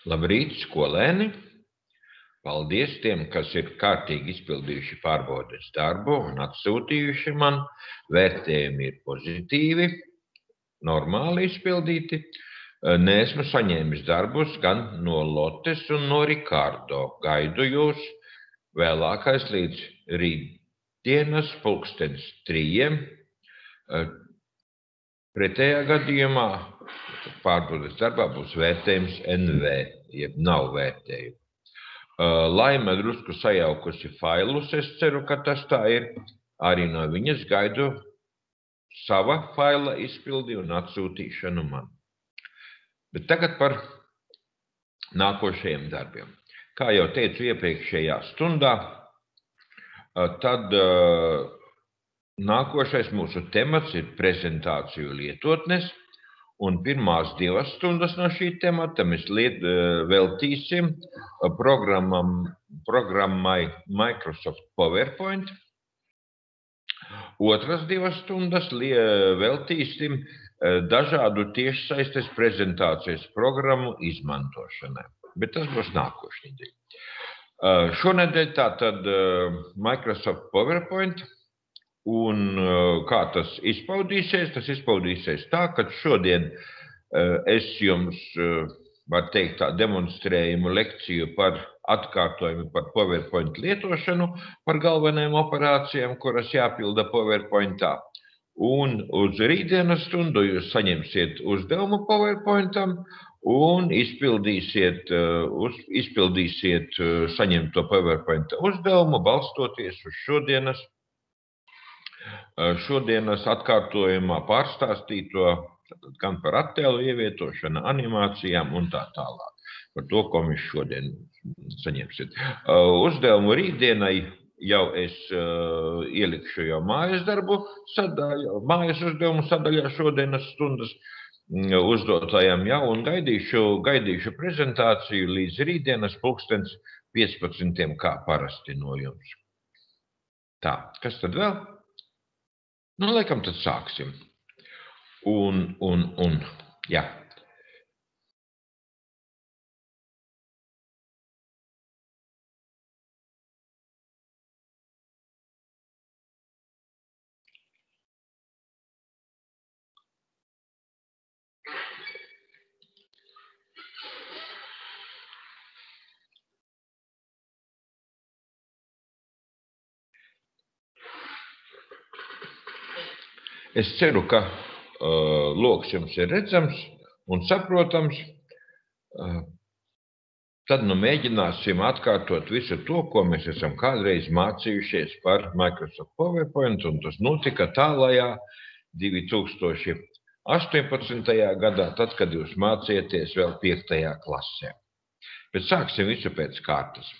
Labrīt, skolēni! Paldies tiem, kas ir kārtīgi izpildījuši pārbaudes darbu un atsūtījuši man. Vērtējumi ir pozitīvi, normāli izpildīti. Neesmu saņēmis darbus gan no Lotes un no Rikārdo. Gaidu jūs vēlākais līdz rītdienas 3:00. Pretējā gadījumā pārbaudes darbā būs vērtējums NV, jeb nav vērtējumu. Laima drusku sajaukusi failus, es ceru, ka tas tā ir. Arī no viņas gaidu sava faila izpildi un atsūtīšanu man. Bet tagad par nākošajiem darbiem. Kā jau teicu iepriekšējā stundā, tad nākošais mūsu temats ir prezentāciju lietotnes. Un pirmās 2 stundas no šī temata mēs veltīsim programmai Microsoft PowerPoint. Otras 2 stundas veltīsim dažādu tiešsaistes prezentācijas programmu izmantošanai. Bet tas būs nākošnedēļ. Šonedēļ tātad Microsoft PowerPoint. Un kā tas izpaudīsies? Tas izpaudīsies tā, ka šodien es jums, var teikt, tā demonstrējumu lekciju par atkārtojumu par PowerPoint lietošanu, par galvenajām operācijām, kuras jāpilda PowerPointā. Un uz rītdienas stundu jūs saņemsiet uzdevumu PowerPointam un izpildīsiet saņemto PowerPointa uzdevumu, balstoties uz šodienas atkārtojumā pārstāstīto gan par attēlu ievietošanu, animācijām un tā tālāk. Par to, ko mēs šodien saņemsiet. Uzdevumu rītdienai jau es ielikšu jau mājas darbu sadaļu, mājas uzdevumu sadaļā šodienas stundas uzdotājām jau un gaidīšu prezentāciju līdz rītdienas 15:00, kā parasti no jums. Tā, kas tad vēl? Nu, laikam tad sāksim. Jā. Es ceru, ka loks jums ir redzams un saprotams. Tad nu mēģināsim atkārtot visu to, ko mēs esam kādreiz mācījušies par Microsoft PowerPoint, un tas notika tālajā 2018. gadā, tad, kad jūs mācieties vēl 5. klasē. Bet sāksim visu pēc kārtas.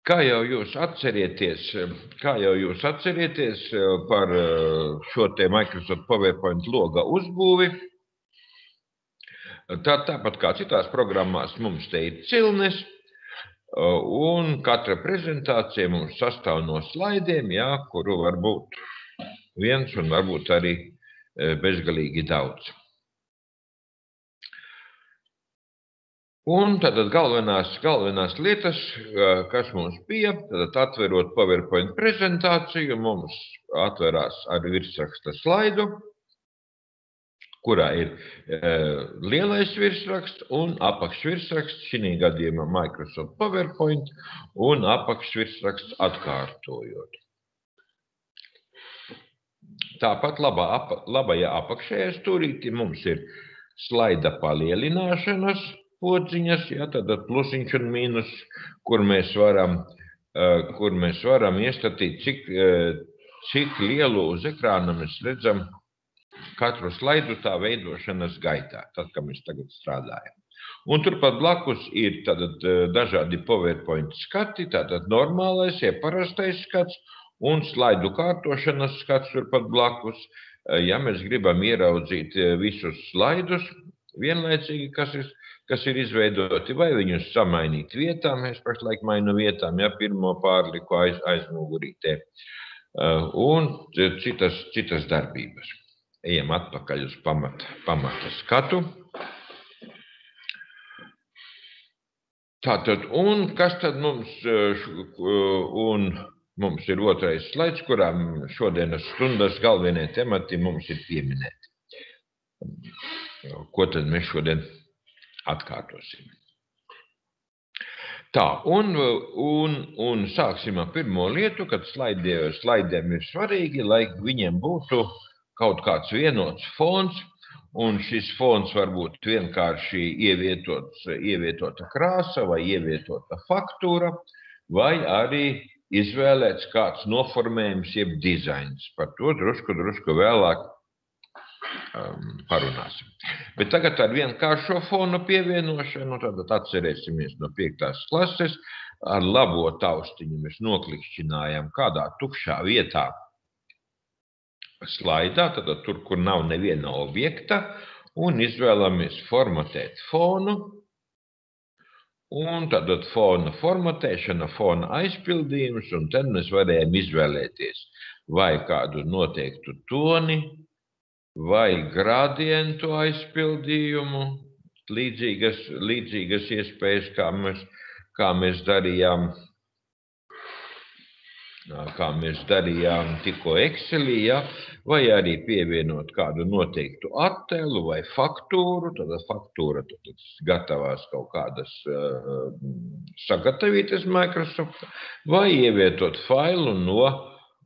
Kā jau jūs atcerieties par šo te Microsoft PowerPoint loga uzbūvi, tāpat kā citās programmās mums te ir cilnes, un katra prezentācija mums sastāv no slaidiem, jā, kuru var būt viens un varbūt arī bezgalīgi daudz. Un tātad galvenās lietas, kas mums bija, tad atverot PowerPoint prezentāciju, mums atverās ar virsraksta slaidu, kurā ir lielais virsraksts un apakšvirsraksts, šī gadījumā Microsoft PowerPoint, un apakšvirsraksts atkārtojot. Tāpat labajā apakšējā stūrītī mums ir slaida palielināšanas podziņas, jā, tātad plusiņš un mīnus, kur mēs varam iestatīt, cik lielu uz ekrāna mēs redzam katru slaidu tā veidošanas gaitā, tad, kad mēs tagad strādājam. Un turpat blakus ir tātad dažādi PowerPoint skati, tātad normālais, ja parastais skats un slaidu kārtošanas skats turpat blakus. Ja mēs gribam ieraudzīt visus slaidus vienlaicīgi, kas ir izveidoti, vai viņus samainīt vietām, es pašlaik mainu vietām, ja pirmo pārliku aizmugurītē, un citas darbības. ejam atpakaļ uz pamata skatu. Tātad, un kas tad mums ir otrais slaids, kurā šodienas stundas galvenie temati mums ir pieminēti. Ko tad mēs šodien atkārtosim? Tā, un sāksim ar pirmo lietu, kad slaidiem ir svarīgi, lai viņiem būtu kaut kāds vienots fons, un šis fons var būt vienkārši ievietota krāsa vai ievietota faktūra, vai arī izvēlēts kāds noformējums jeb dizains. Par to drusku vēlāk parunāsim. Bet tagad ar vienkāršo fonu pievienošanu, tad atcerēsimies no 5. klases, ar labo taustiņu mēs noklikšķinājām kādā tukšā vietā slaidā, tad tur, kur nav neviena objekta, un izvēlamies formatēt fonu, un tad fona formatēšana, fona aizpildījums, un tad mēs varējām izvēlēties vai kādu noteiktu toni, vai gradientu aizpildījumu, līdzīgas iespējas, kā mēs darījām tikko Excelī, ja? Vai arī pievienot kādu noteiktu attēlu vai faktūru, tad faktūra tad gatavās kaut kādas sagatavītas Microsoft, vai ievietot failu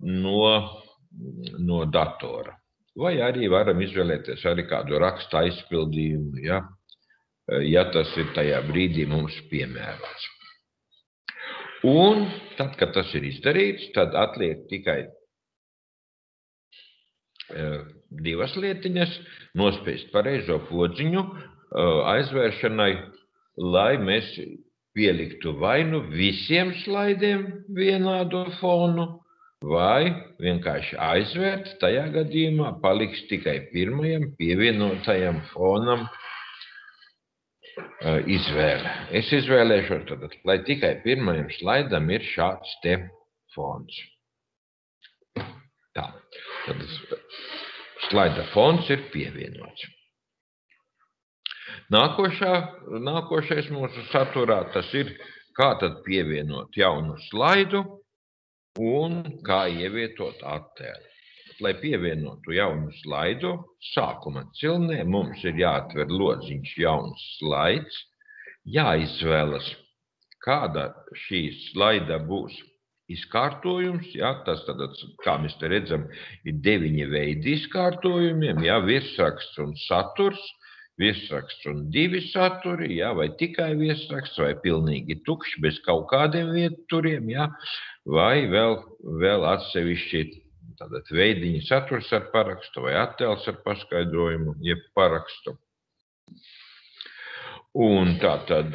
no datora. Vai arī varam izvēlēties arī kādu raksta aizpildījumu, ja tas ir tajā brīdī mums piemērots. Un tad, kad tas ir izdarīts, tad atliek tikai divas lietiņas, nospiest pareizo podziņu aizvēršanai, lai mēs pieliktu vai nu visiem slaidiem vienādu fonu, vai vienkārši aizvērt, tajā gadījumā paliks tikai pirmajam pievienotajam fonam izvēle. Es izvēlēšos tad, lai tikai pirmajam slaidam ir šāds te fons. Tā, tad slaida fons ir pievienots. Nākošais mūsu saturā tas ir, kā tad pievienot jaunu slaidu un kā ievietot attēlu. Lai pievienotu jaunu slaidu, sākuma cilnē mums ir jāatver lodziņš jauns slaids, jāizvēlas, kāda šī slaida būs izkārtojums, tas tad, kā mēs te redzam, ir 9 veidi izkārtojumiem, virsraksts un saturs, virsraksts un 2 saturi, vai tikai virsraksts, vai pilnīgi tukšs, bez kaut kādiem vieturiem, vai vēl atsevišķi tātad veidiņi saturs ar parakstu vai attēls ar paskaidrojumu, jeb parakstu. Un tātad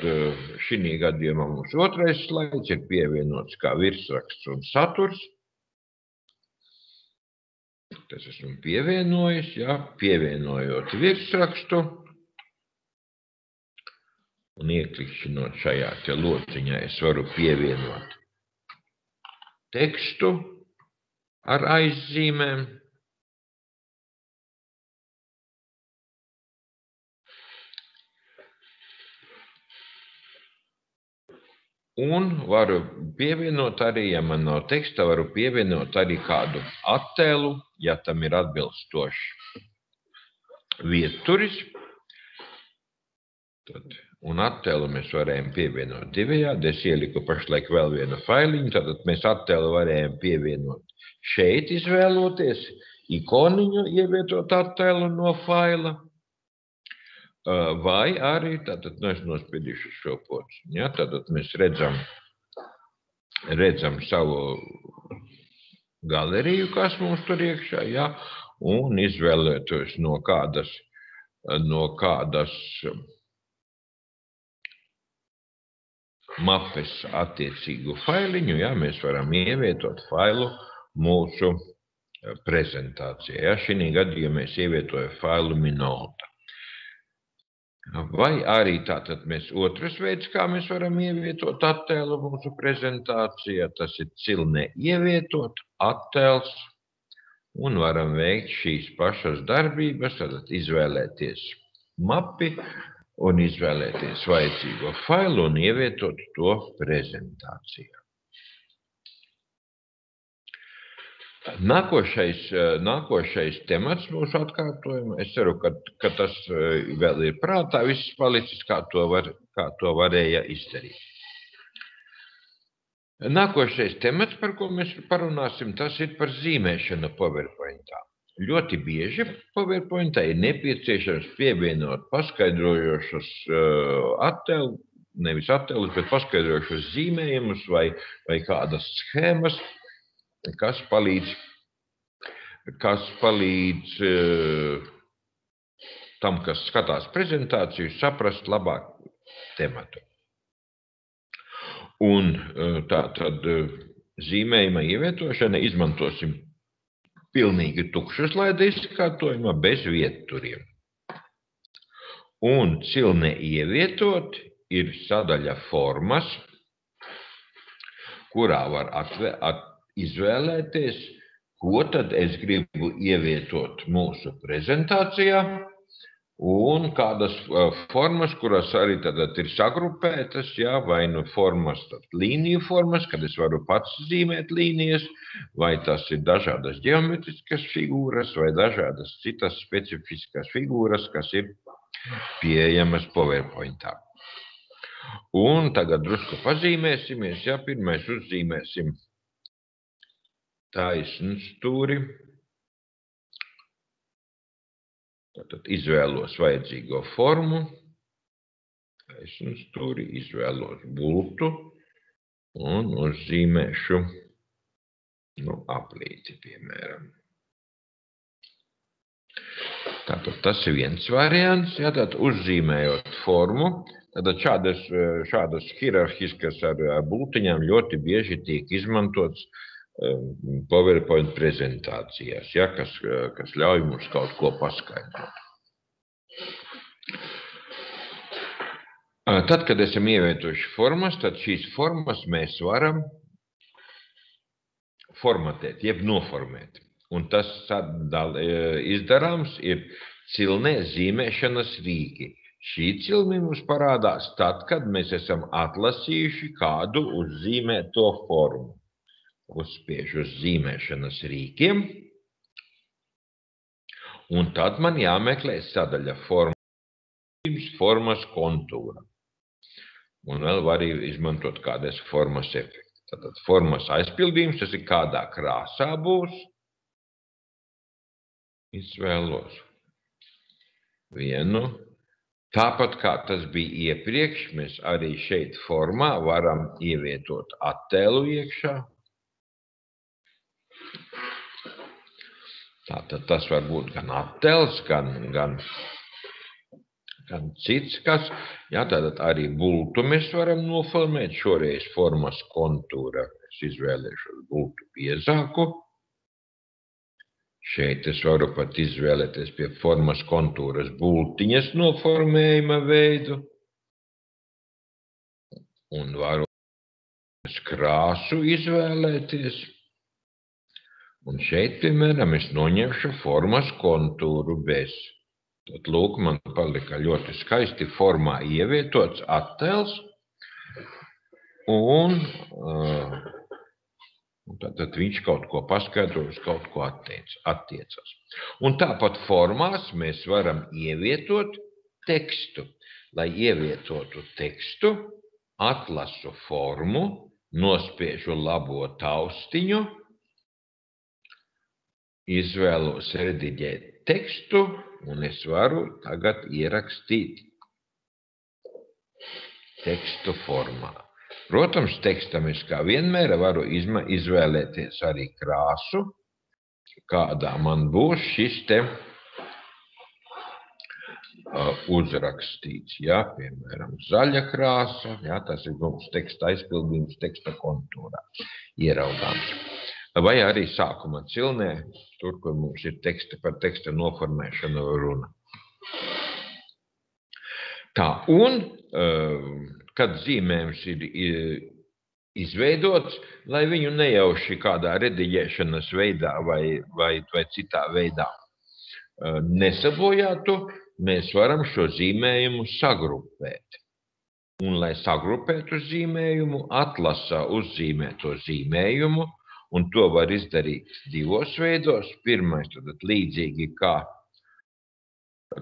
šī gadījumā mums otrais slaids ir pievienots kā virsraksts un saturs. Tas esmu pievienojis, pievienojot virsrakstu un ieklikšķinot šajā te lociņā es varu pievienot tekstu ar aizzīmēm. Un varu pievienot arī, ja man nav teksta, varu pievienot arī kādu attēlu, ja tam ir atbilstošs vieturis. Un attēlu mēs varējām pievienot divējādi. Es ieliku pašlaik vēl vienu failiņu, tad mēs attēlu varējām pievienot šeit, izvēloties ikoniņu, ievietot attēlu no faila, vai arī, tātad es nospiedīšu šo pociņu, tātad mēs redzam savu galeriju, kas mums tur iekšā, un izvēlētos no kādas mapes attiecīgu failiņu, mēs varam ievietot failu mūsu prezentācijā. Šī gadījumā mēs ievietojam failu Minolta. Vai arī tātad mēs otrs veids, kā mēs varam ievietot attēlu mūsu prezentācijā, tas ir cilnē ievietot attēls, un varam veikt šīs pašas darbības, tad izvēlēties mapi un izvēlēties vajadzīgo failu un ievietot to prezentācijā. Nākošais temats mūsu atkārtojumā. Es ceru, ka tas vēl ir prātā viss palicis, kā to varēja izdarīt. Nākošais temats, par ko mēs parunāsim, tas ir par zīmēšanu PowerPointā. Ļoti bieži PowerPointā ir nepieciešams pievienot paskaidrojošus attēlus, nevis attēlus, bet paskaidrojošus zīmējumus vai kādas schēmas, kas palīdz tam, kas skatās prezentāciju, saprast labāk tematu. Un tātad zīmējuma ievietošana izmantosim pilnīgi tukšu slaida izkārtojumā bez vietturiem. Un cilne ievietot ir sadaļa formas, kurā var izvēlēties, ko tad es gribu ievietot mūsu prezentācijā, un kādas formas, kuras arī tad ir sagrupētas, vai nu formas, līniju formas, kad es varu pats zīmēt līnijas, vai tas ir dažādas ģeometriskas figūras, vai dažādas citas specifiskas figūras, kas ir pieejamas PowerPointā. Un tagad drusku pazīmēsimies, pirmais uzzīmēsim taisnu stūri. Tātad izvēlos vajadzīgo formu, taisnu stūri, izvēlos bultu un uzzīmēšu aplīti, piemēram. Tātad tas ir viens variants, tātad uzzīmējot formu. Tātad šādas hierarhiskas ar bultiņām ļoti bieži tiek izmantots PowerPoint prezentācijās, kas ļauj mums kaut ko paskaidrot. Tad, kad esam ievietojuši formas, tad šīs formas mēs varam formatēt, jeb noformēt. Un tas izdarāms ir cilnē zīmēšanas rīki. Šī cilme mums parādās tad, kad mēs esam atlasījuši kādu uzzīmēto formu. Uzspiežu uz zīmēšanas rīkiem, un tad man jāmeklē sadaļa formas kontūra. Un vēl var izmantot kādas formas efekti. Tātad formas aizpildījums, tas ir kādā krāsā būs. Izvēlos vienu. Tāpat kā tas bija iepriekš, mēs arī šeit formā varam ievietot attēlu iekšā. Tātad tas var būt gan attēls, gan cits kas. Tātad arī bultu mēs varam noformēt. Šoreiz formas kontūra es izvēlēšos bultu biezāku. Šeit es varu pat izvēlēties pie formas kontūras bultiņas noformējuma veidu. Un varu krāsu izvēlēties. Un šeit, piemēram, es noņemšu formas kontūru bez. Tad, lūk, man palika ļoti skaisti formā ievietots attēls. Un tad viņš kaut ko paskaidro, uz kaut ko attiecas. Un tāpat formās mēs varam ievietot tekstu. Lai ievietotu tekstu, atlasu formu, nospiežu labo taustiņu, izvēlos rediģēt tekstu, un es varu tagad ierakstīt tekstu formā. Protams, tekstam es kā vienmēr varu izvēlēties arī krāsu, kādā man būs šis te uzrakstīts. Piemēram, zaļa krāsa, tas ir mums teksta aizpildījums teksta kontūrā ieraugāms. Vai arī sākuma cilnē, tur, kur mums ir par teksta noformēšanu runa. Tā, un kad zīmējums ir izveidots, lai viņu nejauši kādā rediģēšanas veidā vai citā veidā nesabojātu, mēs varam šo zīmējumu sagrupēt. Un, lai sagrupētu zīmējumu, atlasā uzzīmēto zīmējumu, un to var izdarīt divos veidos. Pirmais, tad līdzīgi kā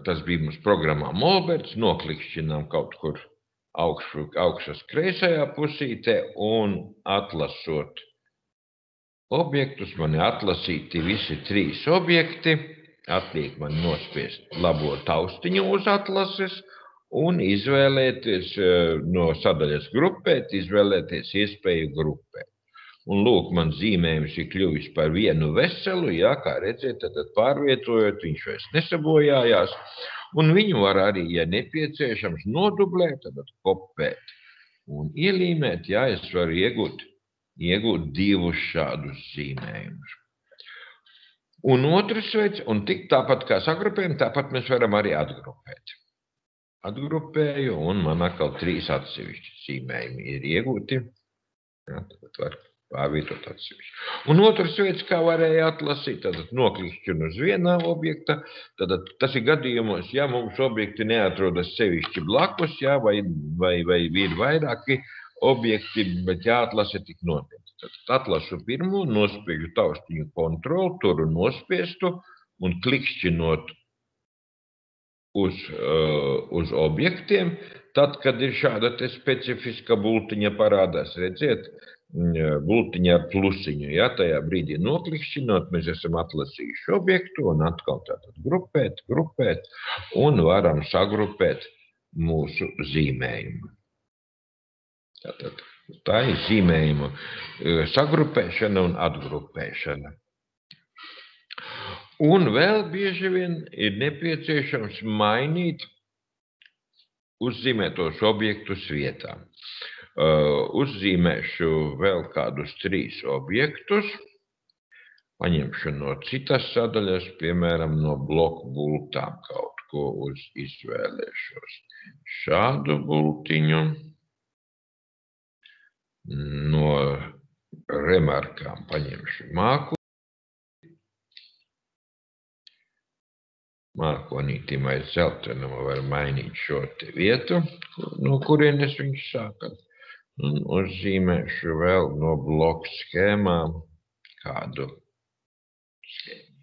tas bija mums programmā Molberts, noklikšķinām kaut kur augšas kreisajā pusītē un atlasot objektus, man ir atlasīti visi 3 objekti, atliek man nospiest labo taustiņu uz atlases, un izvēlēties no sadaļas grupēt, izvēlēties iespēju grupēt. Un lūk, man zīmējums ir kļuvis par vienu veselu, jā, kā redzēt, tad pārvietojot, viņš vairs nesabojājās, un viņu var arī, ja nepieciešams, nodublēt, tad kopēt un ielīmēt, jā, es varu iegūt 2 šādus zīmējumus. Un otrs veids, un tik tāpat kā sagrupējam, tāpat mēs varam arī atgrupēt. Atgrupēju, un man atkal 3 atsevišķi zīmējumi ir iegūti. Jā, tad var pārvietot atsevišķi. Un otrs veids, kā varēja atlasīt, tad noklikšķinu uz vienā objekta, tad tas ir gadījumos, ja mums objekti neatrodas sevišķi blakus, jā, vai ir vairāki objekti, bet jāatlasa tik noteikti. Tad atlasu pirmo, nospiežu taustiņu kontroli, turu nospiestu un klikšķinot uz objektiem, tad, kad ir šāda te specifiska bultiņa parādās, redziet, bultiņa ar plusiņu, ja, tajā brīdī noklikšķinot, mēs esam atlasījuši objektu un atkal tātad grupēt, un varam sagrupēt mūsu zīmējumu. Tātad tā ir zīmējumu sagrupēšana un atgrupēšana. Un vēl bieži vien ir nepieciešams mainīt uzzīmētos objektus vietā. Uzzīmēšu vēl kādus 3 objektus. Paņemšu no citas sadaļas, piemēram, no bloku bultām kaut ko izvēlēšos. Šādu bultiņu. No remarkām paņemšu māku. Mākonītim aiz zeltainuma var mainīt šo te vietu, no kurienes viņš sākas. Un uzzīmēšu vēl no bloku schēmām kādu schēmu.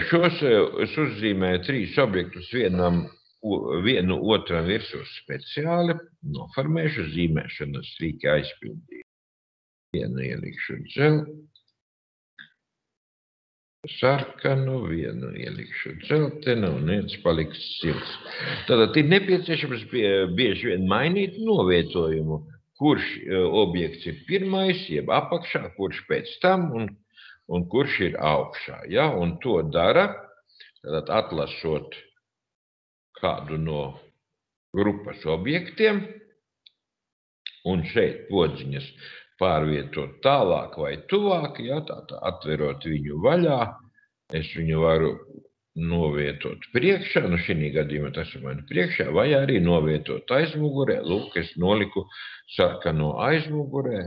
Šos es uzzīmēju 3 objektus vienu otram virsū speciāli, noformēšu zīmēšanas rīki aizpildīju. Vienu ielikšu sarkanu, vienu ielikšu dzeltenu un viens paliks sils. Tātad ir nepieciešams bieži vien mainīt novietojumu, kurš objekts ir pirmais, jeb apakšā, kurš pēc tam un kurš ir augšā. Ja? Un to dara, tātad atlasot kādu no grupas objektiem un šeit podziņas pārvietot tālāk vai tuvāk, ja, tā atverot viņu vaļā, es viņu varu novietot priekšā, nu šī gadījumā tas ir mani priekšā, vai arī novietot aizmugurē, lūk, es noliku sarkano aizmugurē,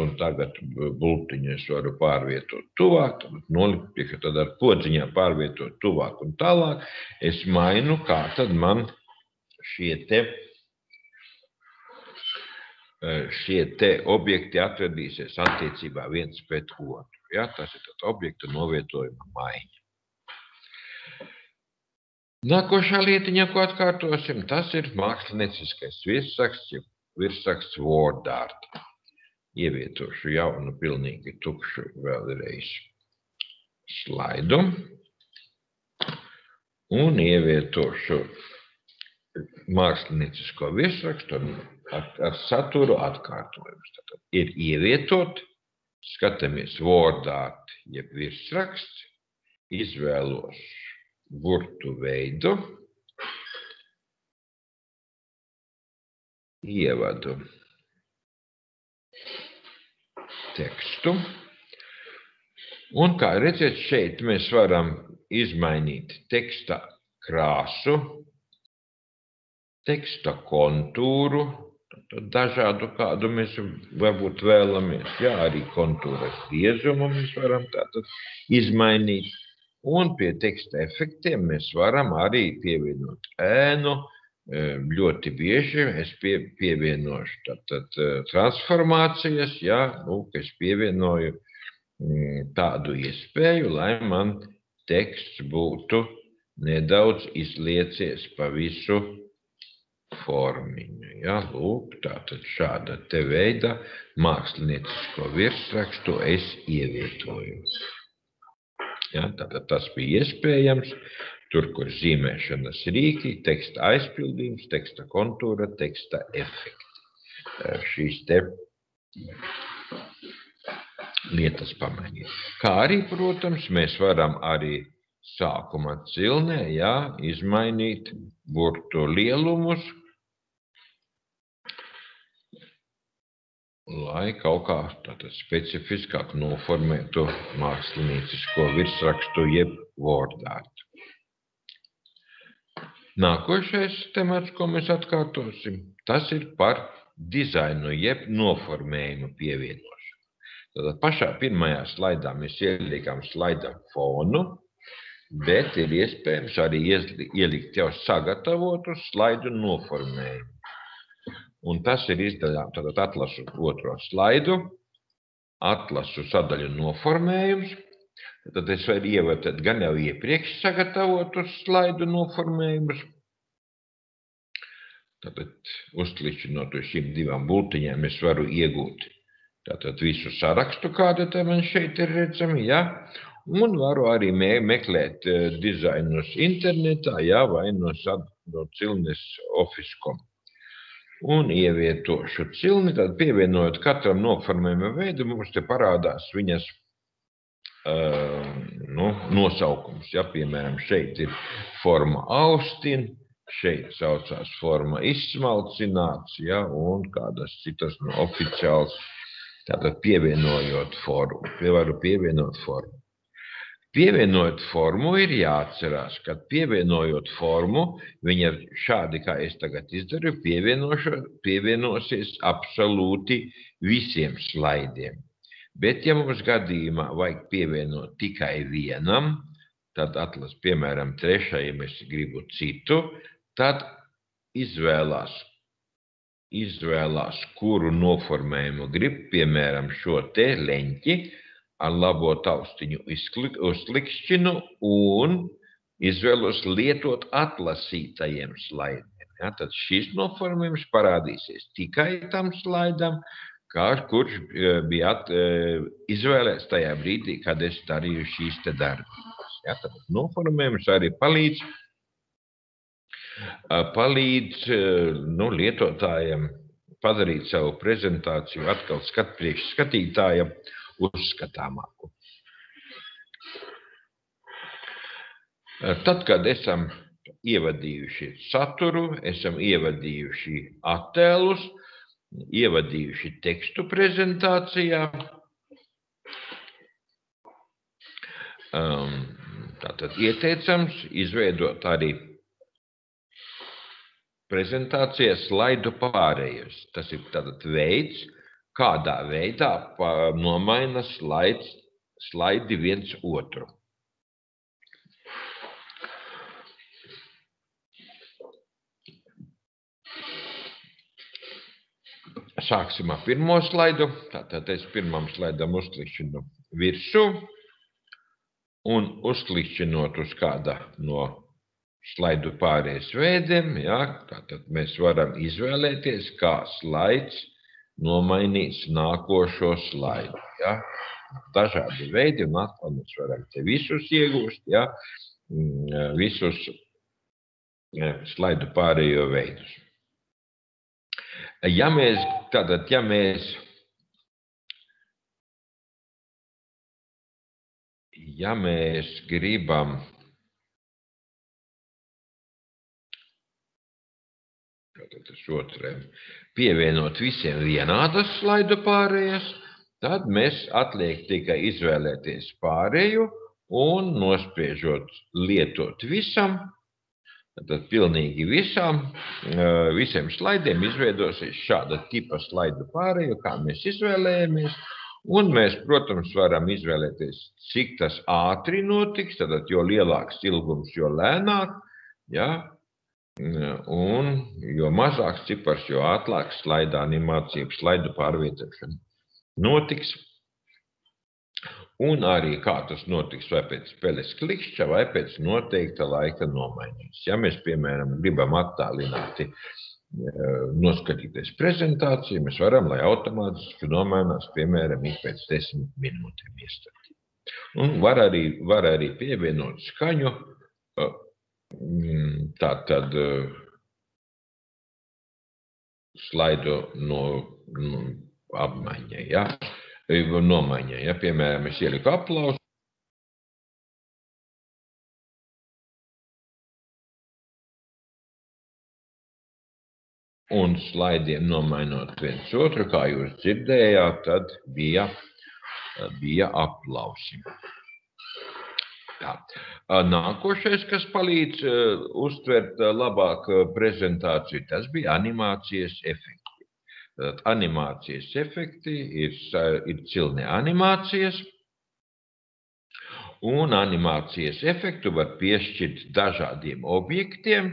un tagad bultiņu es varu pārvietot tuvāk, tad noliku priekšā, tad ar podziņā pārvietot tuvāk un tālāk, es mainu, kā tad man šie te objekti atradīsies attiecībā viens pret otru. Ja? Tas ir tāds objekta novietojuma maiņa. Nākošā lietiņa, ko atkārtosim, tas ir mākslinieciskais virsraksts WordArt. Ievietošu jaunu, pilnīgi tukšu vēlreiz slaidu un ievietošu māksliniecisko virsrakstu ar saturu atkārtojumus. Tātad ir ievietot, skatāmies WordArt, jeb virsraksts, izvēlos burtu veidu, ievadu tekstu, un kā redzēt, šeit mēs varam izmainīt teksta krāsu, teksta kontūru, dažādu, kādu mēs varbūt vēlamies. Jā, arī kontūras biezumu mēs varam tātad izmainīt. Un pie teksta efektiem mēs varam arī pievienot ēnu. Ļoti bieži es pievienošu tātad transformācijas, jā, es pievienoju tādu iespēju, lai man teksts būtu nedaudz izliecies pa visu formiņu. Ja? Lūk, tātad šāda te veida māksliniecisko virsrakstu es ievietoju. Ja? Tātad tas bija iespējams. Tur, kur zīmēšanas rīki, teksta aizpildījums, teksta kontūra, teksta efekti. Šīs te lietas pamainīt. Kā arī, protams, mēs varam arī sākuma cilnē, jā, izmainīt burtu lielumus, lai kaut kā tātad specifiskāk noformētu māksliniecisko virsrakstu jeb wordārtu. Nākošais temats, ko mēs atkārtosim, tas ir par dizainu jeb noformējumu pievienošanu. Tātad pašā pirmajā slaidā mēs ieliekam slaidam fonu, bet ir iespējams arī ielikt jau sagatavotu slaidu noformējumu. Un tas ir izdaļām, tātad atlasu otro slaidu, atlasu sadaļu noformējums. Tad es varu ievietot gan jau iepriekš sagatavotus slaidu noformējumus. Tātad uzkliķinot uz šīm divām bultiņām es varu iegūt tātad visu sarakstu, kāda te man šeit ir redzami, ja? Un varu arī meklēt dizainus internetā, ja? Vai no cilnes Office.com. Un ievietošu cilni, tad pievienojot katram noformējuma veidu, mums te parādās viņas nosaukums. Ja, piemēram, šeit ir forma Austin, šeit saucās forma izsmalcināts, ja, un kādas citas oficiāls, tātad pievienojot formu. Varu pievienot formu. Pievienojot formu ir jāatcerās, ka pievienojot formu, viņa šādi, kā es tagad izdaru, pievienosies absolūti visiem slaidiem. Bet, ja mums gadījumā vajag pievienot tikai vienam, tad atlas, piemēram, trešajam es gribu citu, tad izvēlās, kuru noformējumu grib, piemēram, šo te leņķi ar labo taustiņu uzklikšķinu un izvēlos lietot atlasītajiem slaidiem. Ja, tad šis noformējums parādīsies tikai tam slaidam, kurš bija izvēlēts tajā brīdī, kad es darīju šīs te darbības. Ja, tad noformējums arī palīdz lietotājiem padarīt savu prezentāciju atkal priekš skatītāja uzskatāmāku. Tad, kad esam ievadījuši saturu, esam ievadījuši attēlus, ievadījuši tekstu prezentācijā. Tātad ieteicams izveidot arī prezentācijā slaidu pārējas. Tas ir tātad veids, kādā veidā nomaina slaidi viens otru. Sāksim ar pirmo slaidu. Tātad es pirmam slaidam uzklikšķinu virsū un uzklikšķinot uz kāda no slaidu pārējais veidiem, ja, tātad mēs varam izvēlēties, kā slaids nomainīs nākošo slaidu. Ja. Dažādi veidi, un atkal mēs varam te visus iegūst, ja, visus slaidu pārējo veidus. Ja mēs gribam pievienot visiem vienādas slaidu pārējas, tad mēs atliek tikai izvēlēties pārēju un nospriežot lietot visam, Tad pilnīgi visiem slaidiem izveidosies šāda tipa slaidu pārēju, kā mēs izvēlējamies. Un mēs, protams, varam izvēlēties, cik tas ātri notiks, tad jo lielāks ilgums, jo lēnāk, ja? Un jo mazāks cipars, jo ātrāk slaida animācija, slaidu pārvietošana notiks. Un arī kā tas notiks, vai pēc spēles klikšķa, vai pēc noteikta laika nomaiņas. Ja mēs, piemēram, gribam attālināti noskatīties prezentāciju, mēs varam, lai automātiski nomainās, piemēram, ik pēc 10 minūtēm iestatīt. Un var arī pievienot skaņu, tātad slaidu apmaiņai, ja? Nomaiņai, ja? Piemēram, es ieliku aplausu. Un slaidiem nomainot viens otru, kā jūs dzirdējāt, tad bija aplausi. Tā. Nākošais, kas palīdz uztvert labāk prezentāciju, tas bija animācijas efekti. Tad animācijas efekti ir cilne animācijas, un animācijas efektu var piešķirt dažādiem objektiem,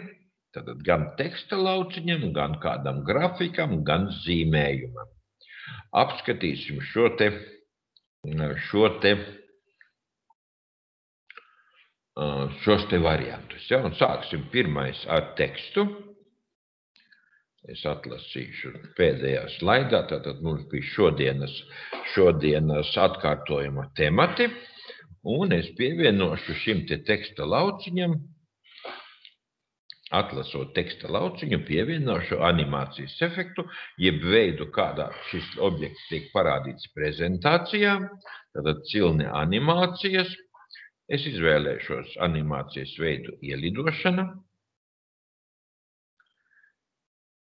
tad gan teksta lauciņam, gan kādam grafikam, gan zīmējumam. Apskatīsim šos te variantus. Ja? Un sāksim pirmais ar tekstu. Es atlasīšu pēdējā slaidā, tātad mums bija šodienas atkārtojuma temati, un es pievienošu šim te teksta lauciņam, atlasot teksta lauciņu, pievienošu animācijas efektu, jeb veidu, kādā šis objekts tiek parādīts prezentācijā, tātad cilne animācijas. Es izvēlēšos animācijas veidu ielidošana.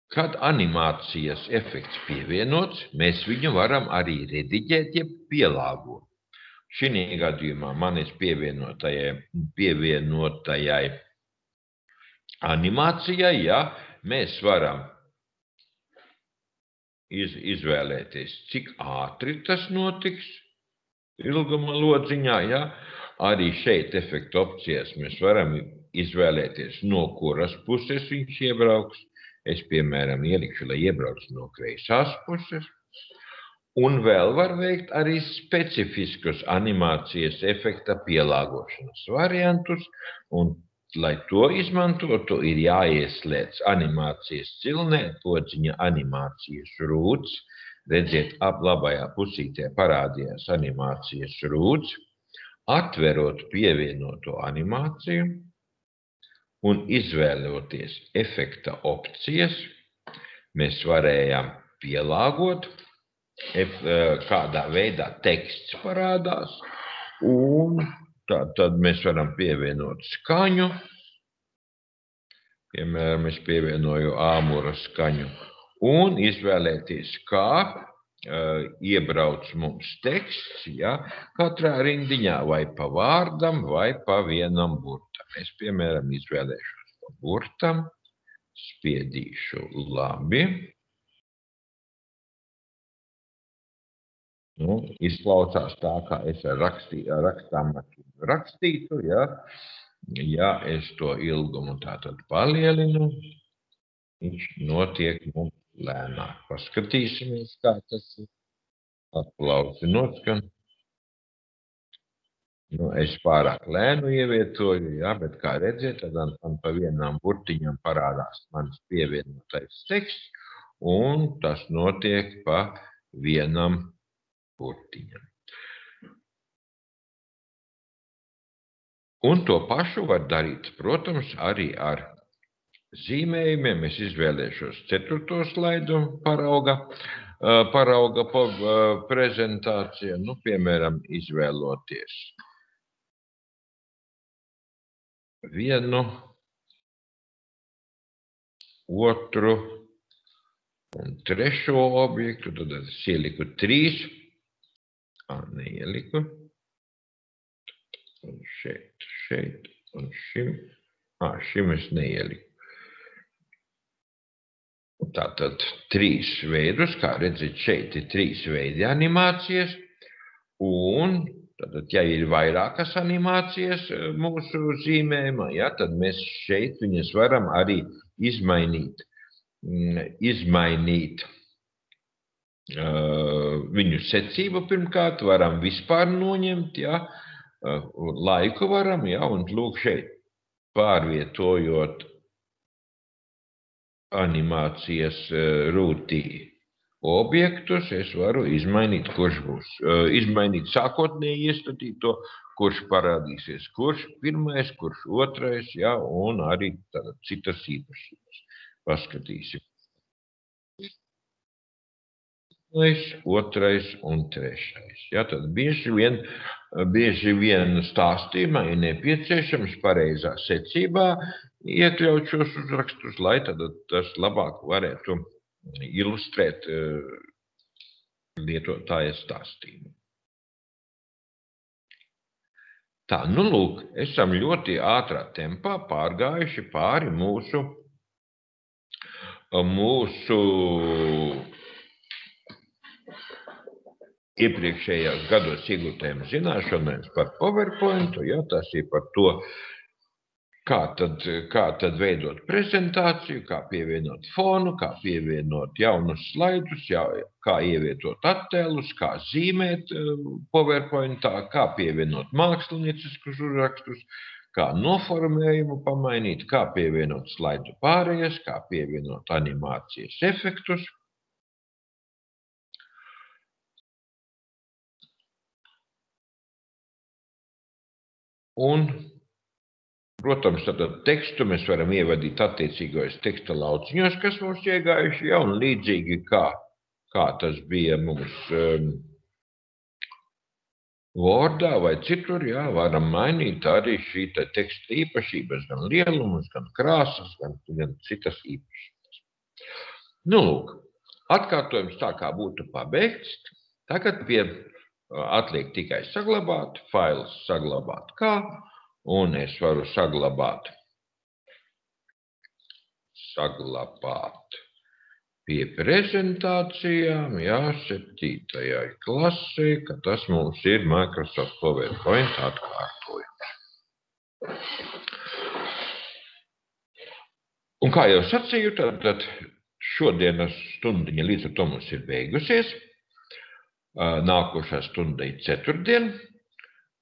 Kad animācijas efekts pievienots, mēs viņu varam arī rediģēt, jeb pielāgot. Šī gadījumā manis pievienotajai animācijai, ja, mēs varam izvēlēties, cik ātri tas notiks ilguma lodziņā. Ja. Arī šeit efektu opcijas mēs varam izvēlēties, no kuras puses viņš iebrauks. Es, piemēram, ielikšu, lai iebrauc no kreisās puses. Un vēl var veikt arī specifiskus animācijas efekta pielāgošanas variantus. Un, lai to izmantotu, ir jāieslēdz animācijas cilnē, podziņa animācijas rūts. Redziet, labajā pusītē parādījās animācijas rūts. Atverot pievienoto animāciju. Un izvēloties efekta opcijas, mēs varējām pielāgot, kādā veidā teksts parādās, un tad mēs varam pievienot skaņu. Piemēram, es pievienoju āmura skaņu, un izvēlēties, kā iebrauc mums teksts, ja, katrā rindiņā, vai pa vārdam, vai pa vienam burtam. Es, piemēram, izvēlēšos pa burtam, spiedīšu labi. Nu, izklausās tā, kā es ar rakstām rakstītu, ja. Ja es to ilgumu tātad palielinu, viņš notiek mums lēnāk. Paskatīsimies, kā tas ir. Aplausi noskan. Nu, es pārāk lēnu ievietoju, ja, bet kā redziet, tad man pa vienām burtiņām parādās mans pievienotais teksts, un tas notiek pa vienam burtiņam. Un to pašu var darīt, protams, arī ar zīmējumiem. Es izvēlēšos 4. slaidu parauga prezentāciju, nu, piemēram, izvēloties vienu, otru un 3. objektu, tad es ieliku 3, neieliku, un šeit, un šim, Šim es neieliku. Tātad 3 veidus, kā redzat, šeit ir 3 veidi animācijas, un tātad, ja ir vairākas animācijas mūsu zīmējumā, ja, tad mēs šeit viņas varam arī izmainīt viņu secību pirmkārt, varam vispār noņemt, ja, laiku varam, ja, un lūk šeit pārvietojot animācijas rūtī objektus, es varu izmainīt, kurš būs. Izmainīt sākotnēji iestatīto, kurš parādīsies, kurš pirmais, kurš otrais, ja, un arī citas īpašības. Paskatīsim. Otrais un trešais. Ja, tad bieži vien stāstījumā ir nepieciešams pareizā secībā iekļaut šos uzrakstus, lai tad tas labāk varētu ilustrēt lietotāja stāstījumu. Tā, nu lūk, esam ļoti ātrā tempā pārgājuši pāri mūsu iepriekšējās gados iegūtajām zināšanām par PowerPointu, ja, tas ir par to, kā tad veidot prezentāciju, kā pievienot fonu, kā pievienot jaunus slaidus, kā ievietot attēlus, kā zīmēt PowerPointā, kā pievienot mākslinieciskus uzrakstus, kā noformējumu pamainīt, kā pievienot slaidu pārējas, kā pievienot animācijas efektus. Un, protams, tad tekstu mēs varam ievadīt attiecīgajos teksta lauciņos, kas mums iegājuši, ja, un līdzīgi kā tas bija mums Wordā vai citur, ja, varam mainīt arī šī teksta īpašības, gan lielumus, gan krāsas, gan citas īpašības. Nu, lūk, atkārtojums tā kā būtu pabeigts, tagad atliek tikai saglabāt, fails saglabāt kā, un es varu saglabāt pie prezentācijām, jā, 7. klasē, ka tas mums ir Microsoft PowerPoint atkārtojums. Un kā jau sacīju, tad šodienas stundiņa līdz ar to mums ir beigusies. Nākošā stunda ir ceturtdien,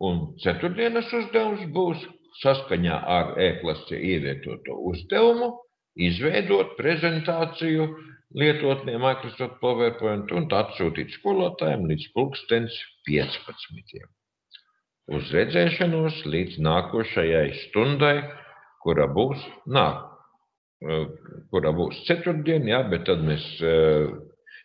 un ceturtdienas uzdevums būs saskaņā ar e-klasi ievietoto uzdevumu izveidot prezentāciju lietotnē Microsoft PowerPoint un atsūtīt skolotājiem līdz 15. Uz redzēšanos līdz nākošajai stundai, kura būs ceturtdien, jā, bet tad mēs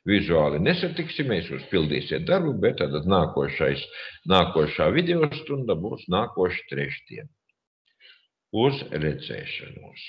vizuāli nesatiksimies, jūs pildīsiet darbu, bet tad nākošā video stunda būs nākoša trešdien. Uz redzēšanos!